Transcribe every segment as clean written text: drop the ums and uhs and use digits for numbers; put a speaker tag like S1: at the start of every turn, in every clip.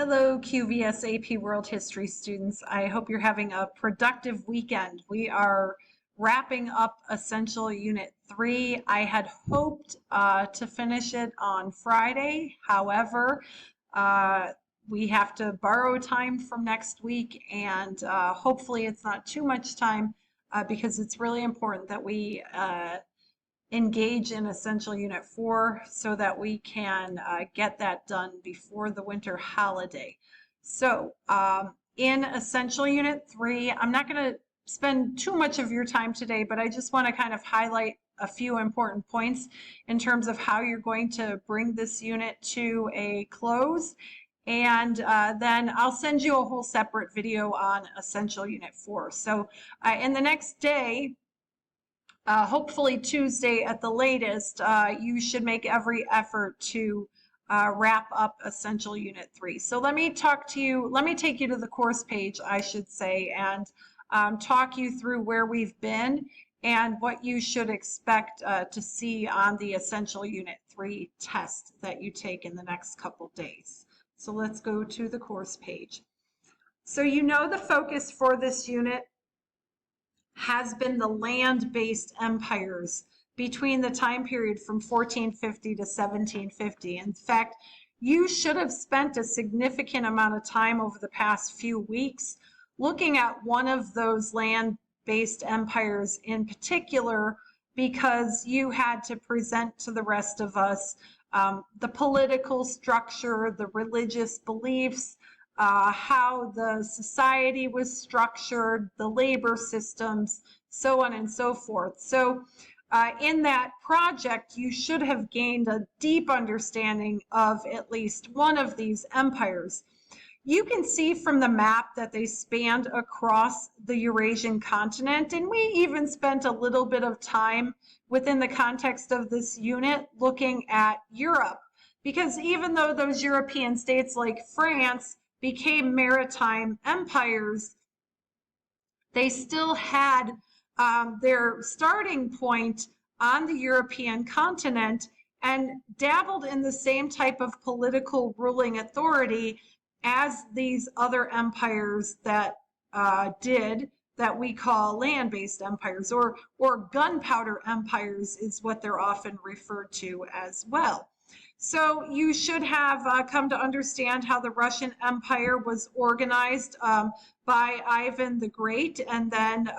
S1: Hello, QVS AP World History students. I hope you're having a productive weekend. We are wrapping up Essential Unit 3. I had hoped to finish it on Friday. However, we have to borrow time from next week, and hopefully it's not too much time because it's really important that we engage in Essential Unit 4 so that we can get that done before the winter holiday. So in Essential Unit 3, I'm not going to spend too much of your time today, but I just want to kind of highlight a few important points in terms of how you're going to bring this unit to a close. And then I'll send you a whole separate video on Essential Unit 4. So in the next day, hopefully Tuesday at the latest, you should make every effort to wrap up Essential Unit 3. So let me take you to the course page, I should say, and talk you through where we've been and what you should expect to see on the Essential Unit 3 test that you take in the next couple days. So let's go to the course page. So you know the focus for this unit has been the land-based empires between the time period from 1450 to 1750. In fact, you should have spent a significant amount of time over the past few weeks looking at one of those land-based empires in particular, because you had to present to the rest of us the political structure, the religious beliefs, how the society was structured, the labor systems, so on and so forth. So in that project, you should have gained a deep understanding of at least one of these empires. You can see from the map that they spanned across the Eurasian continent, and we even spent a little bit of time within the context of this unit looking at Europe, because even though those European states like France became maritime empires, they still had their starting point on the European continent and dabbled in the same type of political ruling authority as these other empires that did, that we call land-based empires, or gunpowder empires is what they're often referred to as well. So you should have come to understand how the Russian Empire was organized by Ivan the Great, and then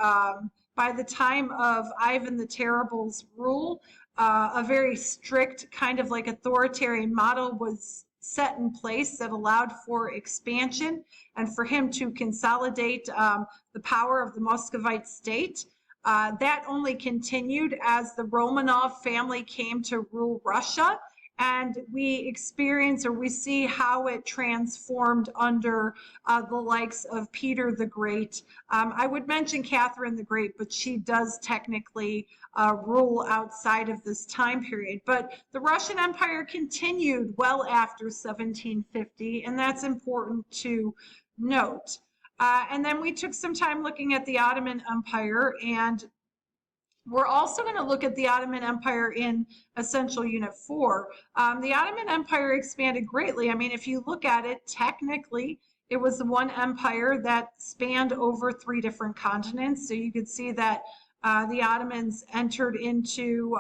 S1: by the time of Ivan the Terrible's rule, a very strict kind of like authoritarian model was set in place that allowed for expansion and for him to consolidate the power of the Muscovite state. That only continued as the Romanov family came to rule Russia. And we experience, or we see how it transformed under the likes of Peter the Great. I would mention Catherine the Great, but she does technically rule outside of this time period. But the Russian Empire continued well after 1750, and that's important to note. And then we took some time looking at the Ottoman Empire, and we're also going to look at the Ottoman Empire in Essential Unit 4. The Ottoman Empire expanded greatly. I mean, if you look at it, technically, it was the one empire that spanned over 3 different continents. So you could see that the Ottomans entered into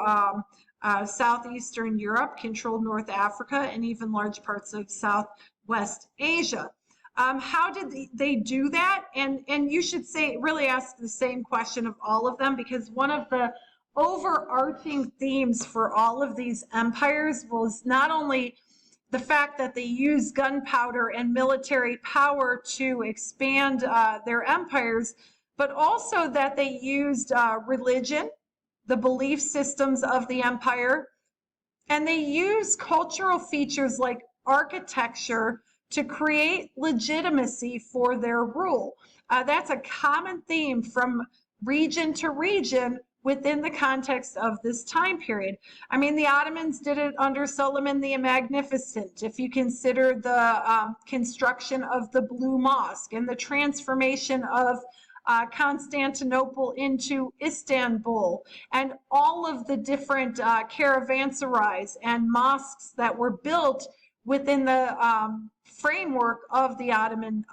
S1: southeastern Europe, controlled North Africa, and even large parts of Southwest Asia. How did they do that? And you should really ask the same question of all of them, because one of the overarching themes for all of these empires was not only the fact that they used gunpowder and military power to expand their empires, but also that they used religion, the belief systems of the empire, and they used cultural features like architecture to create legitimacy for their rule. That's a common theme from region to region within the context of this time period. I mean, the Ottomans did it under Suleiman the Magnificent. If you consider the construction of the Blue Mosque and the transformation of Constantinople into Istanbul, and all of the different caravanserais and mosques that were built within the framework of the Ottoman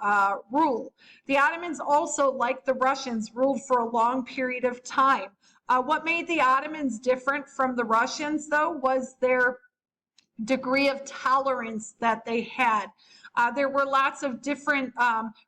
S1: rule. The Ottomans also, like the Russians, ruled for a long period of time. What made the Ottomans different from the Russians, though, was their degree of tolerance that they had. There were lots of different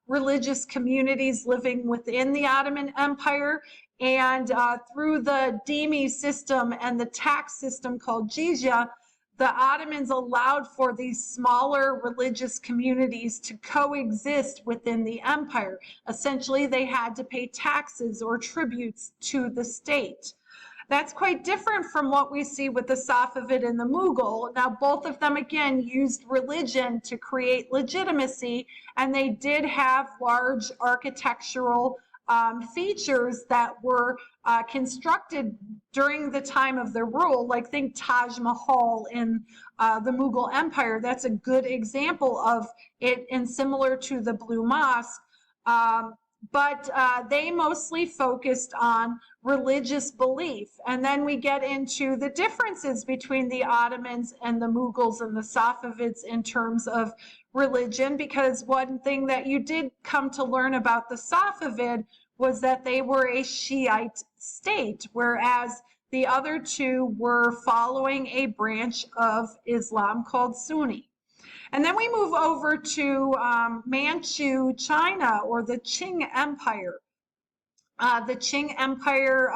S1: religious communities living within the Ottoman Empire, and through the dhimmi system and the tax system called jizya, the Ottomans allowed for these smaller religious communities to coexist within the empire. Essentially, they had to pay taxes or tributes to the state. That's quite different from what we see with the Safavid and the Mughal. Now, both of them, again, used religion to create legitimacy, and they did have large architectural features that were constructed during the time of their rule, like think Taj Mahal in the Mughal Empire. That's a good example of it, and similar to the Blue Mosque. But they mostly focused on religious belief. And then we get into the differences between the Ottomans and the Mughals and the Safavids in terms of religion, because one thing that you did come to learn about the Safavid was that they were a Shiite state, whereas the other two were following a branch of Islam called Sunni. And then we move over to Manchu China, or the Qing Empire. The Qing Empire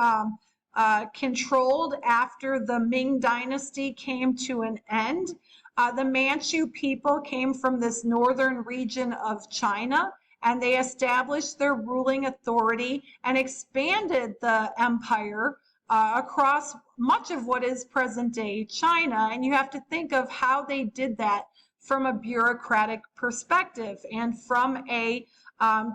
S1: controlled after the Ming Dynasty came to an end. The Manchu people came from this northern region of China, and they established their ruling authority and expanded the empire across much of what is present-day China. And you have to think of how they did that from a bureaucratic perspective and from a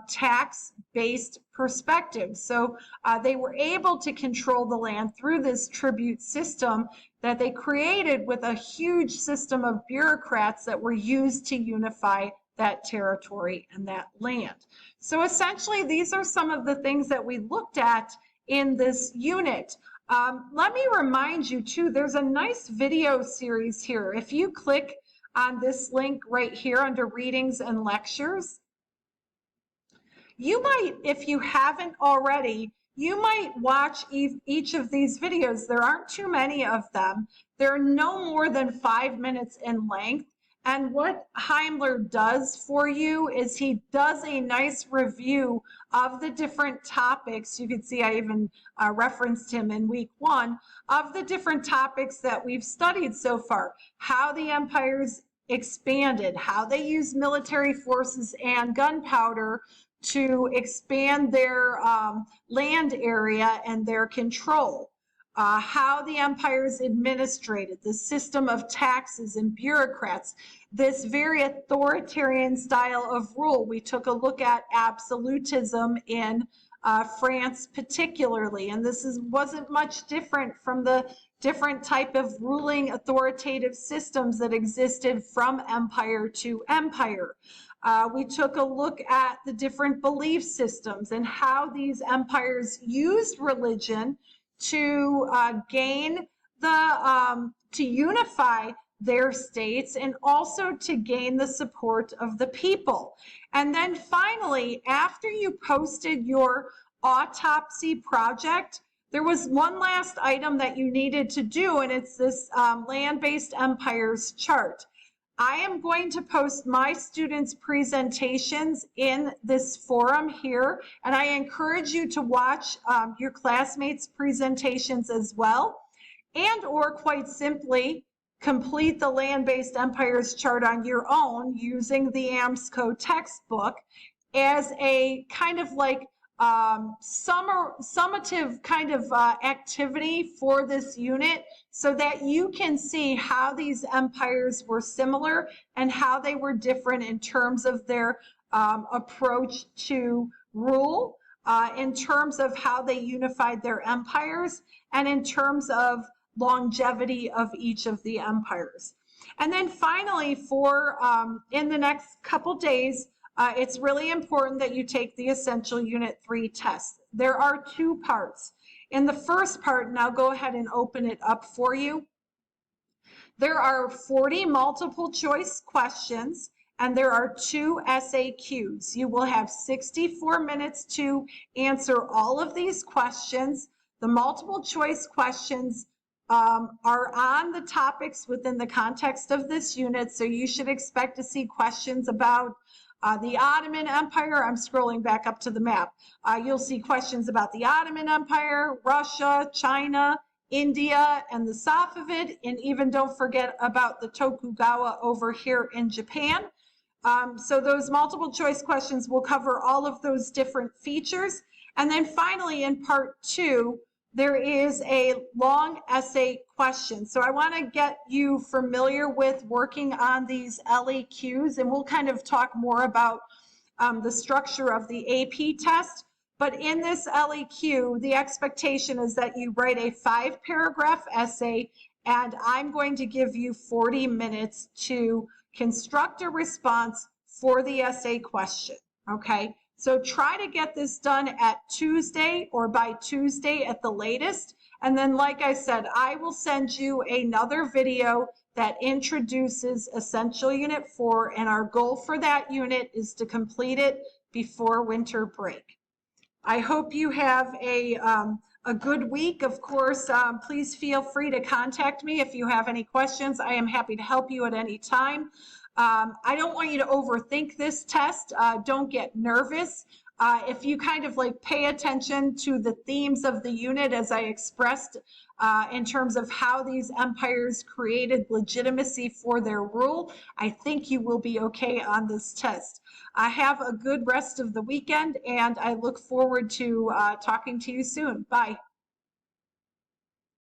S1: tax-based perspective. So they were able to control the land through this tribute system that they created with a huge system of bureaucrats that were used to unify that territory and that land. So essentially, these are some of the things that we looked at in this unit. Let me remind you too, there's a nice video series here. If you click on this link right here under readings and lectures, you might, if you haven't already, you might watch each of these videos. There aren't too many of them. They're no more than 5 minutes in length. And what Heimler does for you is he does a nice review of the different topics. You can see I even referenced him in week 1 of the different topics that we've studied so far. How the empires expanded, how they used military forces and gunpowder to expand their land area and their control. How the empires administrated, the system of taxes and bureaucrats, this very authoritarian style of rule. We took a look at absolutism in France particularly, and this wasn't much different from the different type of ruling authoritative systems that existed from empire to empire. We took a look at the different belief systems and how these empires used religion to gain the, to unify their states and also to gain the support of the people. And then finally, after you posted your autopsy project, there was one last item that you needed to do, and it's this land-based empires chart. I am going to post my students' presentations in this forum here, and I encourage you to watch your classmates' presentations as well, and or quite simply complete the land-based empires chart on your own using the AMSCO textbook as a kind of like summative kind of activity for this unit, so that you can see how these empires were similar and how they were different in terms of their approach to rule, in terms of how they unified their empires, and in terms of longevity of each of the empires. And then finally, for in the next couple days, it's really important that you take the Essential Unit 3 test. There are 2 parts. In the first part, and I'll go ahead and open it up for you, there are 40 multiple choice questions, and there are 2 SAQs. You will have 64 minutes to answer all of these questions. The multiple choice questions are on the topics within the context of this unit, so you should expect to see questions about the Ottoman Empire. I'm scrolling back up to the map. You'll see questions about the Ottoman Empire, Russia, China, India, and the Safavid, and even don't forget about the Tokugawa over here in Japan. So those multiple choice questions will cover all of those different features. And then finally, in part 2, there is a long essay question. So I want to get you familiar with working on these LEQs, and we'll kind of talk more about the structure of the AP test. But in this LEQ, the expectation is that you write a 5-paragraph essay, and I'm going to give you 40 minutes to construct a response for the essay question, okay? So try to get this done at Tuesday or by Tuesday at the latest. And then, like I said, I will send you another video that introduces Essential Unit 4, and our goal for that unit is to complete it before winter break. I hope you have a good week. Of course, please feel free to contact me if you have any questions. I am happy to help you at any time. I don't want you to overthink this test. Don't get nervous. If you kind of like pay attention to the themes of the unit as I expressed in terms of how these empires created legitimacy for their rule, I think you will be okay on this test. Have a good rest of the weekend, and I look forward to talking to you soon. Bye.